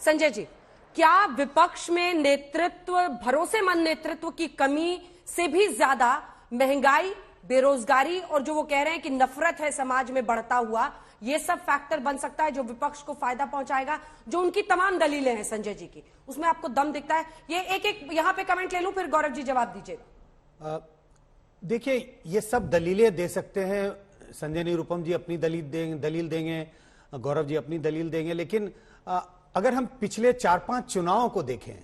संजय जी, क्या विपक्ष में नेतृत्व, भरोसेमंद नेतृत्व की कमी से भी ज्यादा महंगाई, बेरोजगारी और जो वो कह रहे हैं कि नफरत है समाज में बढ़ता हुआ, ये सब फैक्टर बन सकता है जो विपक्ष को फायदा पहुंचाएगा? जो उनकी तमाम दलीलें हैं संजय जी की, उसमें आपको दम दिखता है? ये एक एक यहां पे कमेंट ले लूं, फिर गौरव जी जवाब दीजिएगा। देखिए, ये सब दलीलें दे सकते हैं। संजय निरुपम जी अपनी दलील देंगे, गौरव जी अपनी दलील देंगे, लेकिन अगर हम पिछले 4-5 चुनावों को देखें,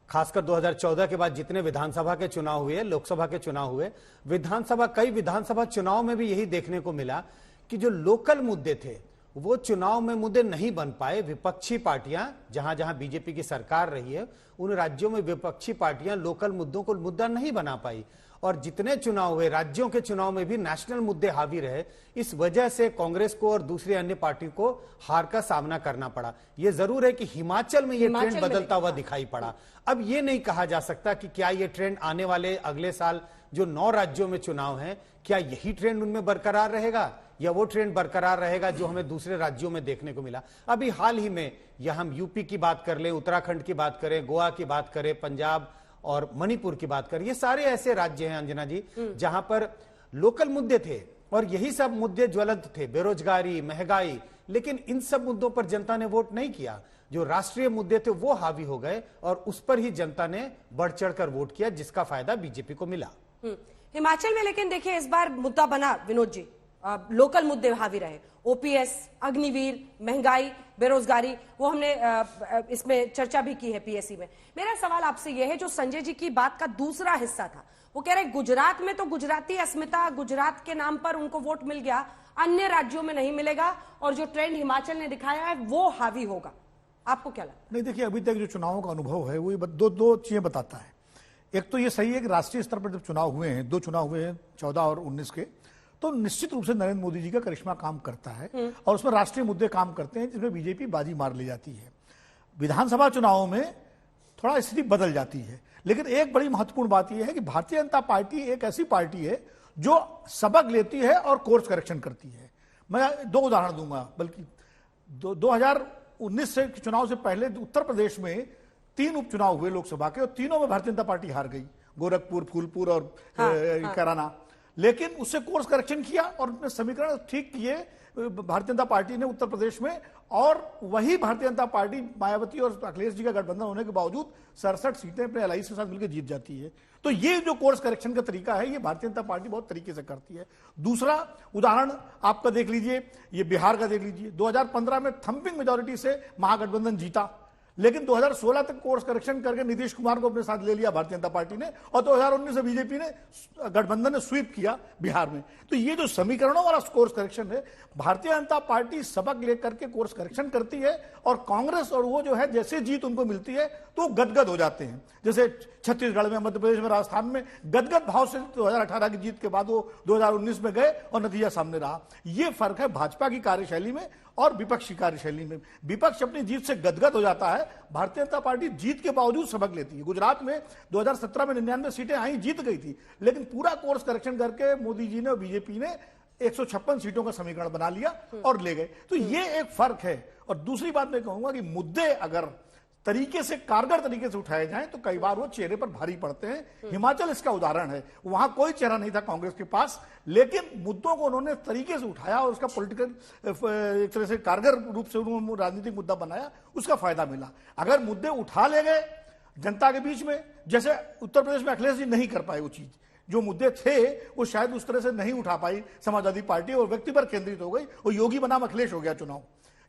खासकर 2014 के बाद जितने विधानसभा के चुनाव हुए, लोकसभा के चुनाव हुए, कई विधानसभा चुनाव में भी यही देखने को मिला कि जो लोकल मुद्दे थे वो चुनाव में मुद्दे नहीं बन पाए। विपक्षी पार्टियां, जहां जहां बीजेपी की सरकार रही है, उन राज्यों में विपक्षी पार्टियां लोकल मुद्दों को मुद्दा नहीं बना पाई, और जितने चुनाव हुए राज्यों के चुनाव में भी नेशनल मुद्दे हावी रहे। इस वजह से कांग्रेस को और दूसरी अन्य पार्टी को हार का सामना करना पड़ा। यह जरूर है कि हिमाचल में यह ट्रेंड बदलता हुआ दिखाई पड़ा। अब यह नहीं कहा जा सकता कि क्या यह ट्रेंड आने वाले अगले साल जो 9 राज्यों में चुनाव हैं, क्या यही ट्रेंड उनमें बरकरार रहेगा, या वो ट्रेंड बरकरार रहेगा जो हमें दूसरे राज्यों में देखने को मिला। अभी हाल ही में, या हम यूपी की बात कर लें, उत्तराखंड की बात करें, गोवा की बात करें, पंजाब और मणिपुर की बात करें, ये सारे ऐसे राज्य हैं अंजना जी जहां पर लोकल मुद्दे थे और यही सब मुद्दे ज्वलंत थे, बेरोजगारी, महंगाई। लेकिन इन सब मुद्दों पर जनता ने वोट नहीं किया। जो राष्ट्रीय मुद्दे थे वो हावी हो गए और उस पर ही जनता ने बढ़ चढ़कर वोट किया, जिसका फायदा बीजेपी को मिला। हिमाचल में लेकिन देखिए इस बार मुद्दा बना विनोद जी, लोकल मुद्दे हावी रहे। ओपीएस, अग्निवीर, महंगाई, बेरोजगारी, वो हमने इसमें चर्चा भी की है पीएससी में। मेरा सवाल आपसे यह है, जो संजय जी की बात का दूसरा हिस्सा था, वो कह रहे गुजरात में तो गुजराती अस्मिता, गुजरात के नाम पर उनको वोट मिल गया, अन्य राज्यों में नहीं मिलेगा, और जो ट्रेंड हिमाचल ने दिखाया है वो हावी होगा। आपको क्या लगता है? नहीं, देखिए, अभी तक जो चुनावों का अनुभव है वो दो चीजें बताता है। एक तो ये सही है कि राष्ट्रीय स्तर पर जब चुनाव हुए हैं, 2 चुनाव हुए हैं 14 और 19 के, तो निश्चित रूप से नरेंद्र मोदी जी का करिश्मा काम करता है और उसमें राष्ट्रीय मुद्दे काम करते हैं, जिसमें बीजेपी बाजी मार ले जाती है। विधानसभा चुनावों में थोड़ा स्थिति बदल जाती है, लेकिन एक बड़ी महत्वपूर्ण बात यह है कि भारतीय जनता पार्टी एक ऐसी पार्टी है जो सबक लेती है और कोर्स करेक्शन करती है। मैं 2 उदाहरण दूंगा, बल्कि 2019 से चुनाव से पहले उत्तर प्रदेश में 3 उपचुनाव हुए लोकसभा के, और तीनों में भारतीय जनता पार्टी हार गई, गोरखपुर, फूलपुर और कैराना। लेकिन उससे कोर्स करेक्शन किया और अपने समीकरण ठीक किए भारतीय जनता पार्टी ने उत्तर प्रदेश में, और वही भारतीय जनता पार्टी मायावती और अखिलेश जी का गठबंधन होने के बावजूद 67 सीटें अपने एलआईसी के साथ मिलकर जीत जाती है। तो ये जो कोर्स करेक्शन का तरीका है, ये भारतीय जनता पार्टी बहुत तरीके से करती है। दूसरा उदाहरण आपका देख लीजिए, ये बिहार का देख लीजिए। 2015 में थंपिंग मेजोरिटी से महागठबंधन जीता, लेकिन 2016 तक कोर्स करेक्शन करके नीतीश कुमार को अपने साथ ले लिया भारतीय जनता पार्टी ने, और 2019 में बीजेपी ने, गठबंधन ने स्वीप किया बिहार में। तो ये जो समीकरणों वाला कोर्स करेक्शन है, भारतीय जनता पार्टी सबक लेकर के कोर्स करेक्शन करती है, और कांग्रेस और वो जो है जैसे जीत उनको मिलती है तो गदगद हो जाते हैं। जैसे छत्तीसगढ़ में, मध्य प्रदेश में, राजस्थान में गदगद भाव से 2018 की जीत के बाद वो 2019 में गए और नतीजा सामने रहा। ये फर्क है भाजपा की कार्यशैली में और विपक्ष की कार्यशैली में। विपक्ष अपनी जीत से गदगद हो जाता है, भारतीय जनता पार्टी जीत के बावजूद सबक लेती है। गुजरात में 2017 में 99 सीटें आई, जीत गई थी, लेकिन पूरा कोर्स करेक्शन करके मोदी जी ने और बीजेपी ने 156 सीटों का समीकरण बना लिया और ले गए। तो ये एक फर्क है। और दूसरी बात मैं कहूंगा कि मुद्दे अगर तरीके से, कारगर तरीके से उठाए जाएं तो कई बार वो चेहरे पर भारी पड़ते हैं। हिमाचल इसका उदाहरण है, वहां कोई चेहरा नहीं था कांग्रेस के पास, लेकिन मुद्दों को उन्होंने तरीके से उठाया और उसका पॉलिटिकल एक तरह से कारगर रूप से उन्होंने राजनीतिक मुद्दा बनाया, उसका फायदा मिला। अगर मुद्दे उठा ले गए जनता के बीच में, जैसे उत्तर प्रदेश में अखिलेश जी नहीं कर पाए, वो चीज जो मुद्दे थे वो शायद उस तरह से नहीं उठा पाई समाजवादी पार्टी, और व्यक्ति पर केंद्रित हो गई, और योगी बनाम अखिलेश हो गया चुनाव।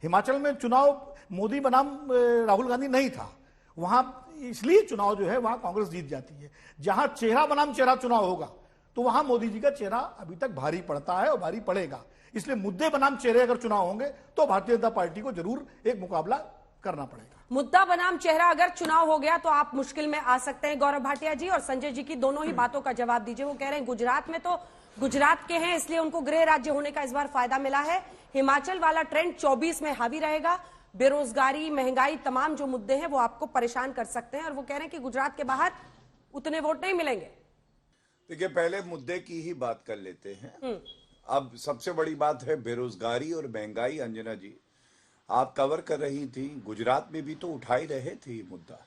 हिमाचल में चुनाव मोदी बनाम राहुल गांधी नहीं था, वहां इसलिए चुनाव जो है वहां कांग्रेस जीत जाती है। जहां चेहरा बनाम चेहरा चुनाव होगा तो वहां मोदी जी का चेहरा अभी तक भारी पड़ता है और भारी पड़ेगा। इसलिए मुद्दे बनाम चेहरे अगर चुनाव होंगे तो भारतीय जनता पार्टी को जरूर एक मुकाबला करना पड़ेगा। मुद्दा बनाम चेहरा अगर चुनाव हो गया तो आप मुश्किल में आ सकते हैं। गौरव भाटिया जी और संजय जी की दोनों ही बातों का जवाब दीजिए। वो कह रहे हैं गुजरात में तो गुजरात के हैं इसलिए उनको गृह राज्य होने का इस बार फायदा मिला है, हिमाचल वाला ट्रेंड 24 में हावी रहेगा, बेरोजगारी, महंगाई, तमाम जो मुद्दे हैं वो आपको परेशान कर सकते हैं, और वो कह रहे हैं कि गुजरात के बाहर उतने वोट नहीं मिलेंगे। देखिए, पहले मुद्दे की ही बात कर लेते हैं। अब सबसे बड़ी बात है बेरोजगारी और महंगाई। अंजना जी, आप कवर कर रही थी, गुजरात में भी तो उठा ही रहे थे ये मुद्दा।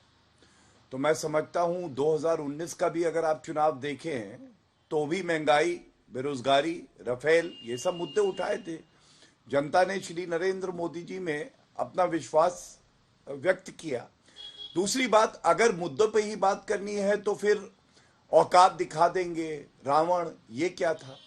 तो मैं समझता हूं 2019 का भी अगर आप चुनाव देखें तो भी महंगाई, बेरोजगारी, राफेल, ये सब मुद्दे उठाए थे। जनता ने श्री नरेंद्र मोदी जी में अपना विश्वास व्यक्त किया। दूसरी बात, अगर मुद्दों पे ही बात करनी है तो फिर औकात दिखा देंगे, रावण, ये क्या था?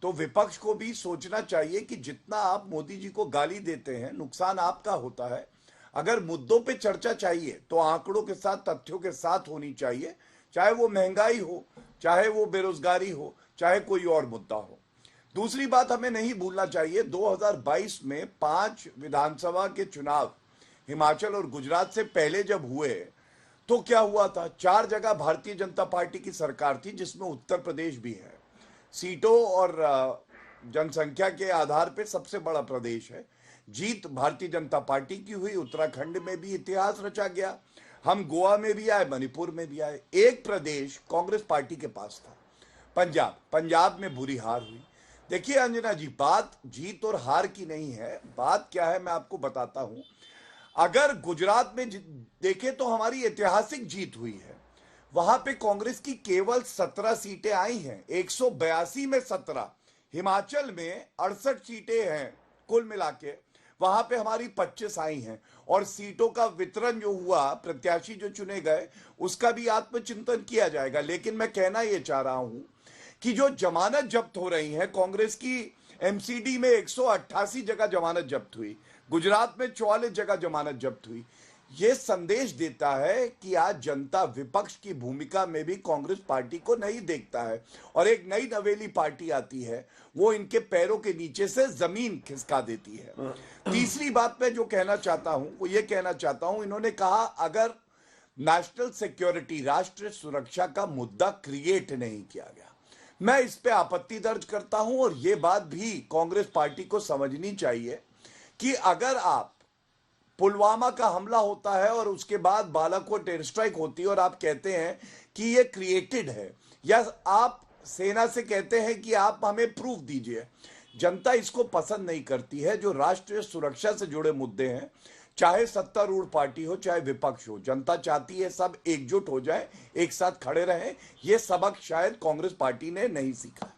तो विपक्ष को भी सोचना चाहिए कि जितना आप मोदी जी को गाली देते हैं, नुकसान आपका होता है। अगर मुद्दों पे चर्चा चाहिए तो आंकड़ों के साथ, तथ्यों के साथ होनी चाहिए, चाहे वो महंगाई हो, चाहे वो बेरोजगारी हो, चाहे कोई और मुद्दा हो। दूसरी बात हमें नहीं भूलना चाहिए, 2022 में 5 विधानसभा के चुनाव हिमाचल और गुजरात से पहले जब हुए तो क्या हुआ था? 4 जगह भारतीय जनता पार्टी की सरकार थी, जिसमें उत्तर प्रदेश भी है। सीटों और जनसंख्या के आधार पे सबसे बड़ा प्रदेश है। जीत भारतीय जनता पार्टी की हुई। उत्तराखंड में भी इतिहास रचा गया। हम गोवा में भी आए, मणिपुर में भी आए। एक प्रदेश कांग्रेस पार्टी के पास था, पंजाब में बुरी हार हुई। देखिए अंजना जी, बात जीत और हार की नहीं है। बात क्या है मैं आपको बताता हूं। अगर गुजरात में देखें तो हमारी ऐतिहासिक जीत हुई है। वहां पे कांग्रेस की केवल 17 सीटें आई हैं, 182 में 17। हिमाचल में 68 सीटें हैं कुल मिला के, वहां पे हमारी 25 आई हैं। और सीटों का वितरण जो हुआ, प्रत्याशी जो चुने गए, उसका भी आत्मचिंतन किया जाएगा। लेकिन मैं कहना यह चाह रहा हूं कि जो जमानत जब्त हो रही है, कांग्रेस की एमसीडी में 188 जगह जमानत जब्त हुई, गुजरात में 44 जगह जमानत जब्त हुई। यह संदेश देता है कि आज जनता विपक्ष की भूमिका में भी कांग्रेस पार्टी को नहीं देखता है, और एक नई नवेली पार्टी आती है, वो इनके पैरों के नीचे से जमीन खिसका देती है। तीसरी बात मैं जो कहना चाहता हूं वो ये कहना चाहता हूं, इन्होंने कहा अगर नेशनल सिक्योरिटी, राष्ट्रीय सुरक्षा का मुद्दा क्रिएट नहीं किया गया। मैं इस पे आपत्ति दर्ज करता हूं, और यह बात भी कांग्रेस पार्टी को समझनी चाहिए कि अगर आप, पुलवामा का हमला होता है और उसके बाद बालाकोट एयर स्ट्राइक होती है और आप कहते हैं कि ये क्रिएटेड है, या आप सेना से कहते हैं कि आप हमें प्रूफ दीजिए, जनता इसको पसंद नहीं करती है। जो राष्ट्रीय सुरक्षा से जुड़े मुद्दे हैं, चाहे सत्तारूढ़ पार्टी हो चाहे विपक्ष हो, जनता चाहती है सब एकजुट हो जाए, एक साथ खड़े रहें। यह सबक शायद कांग्रेस पार्टी ने नहीं सीखा।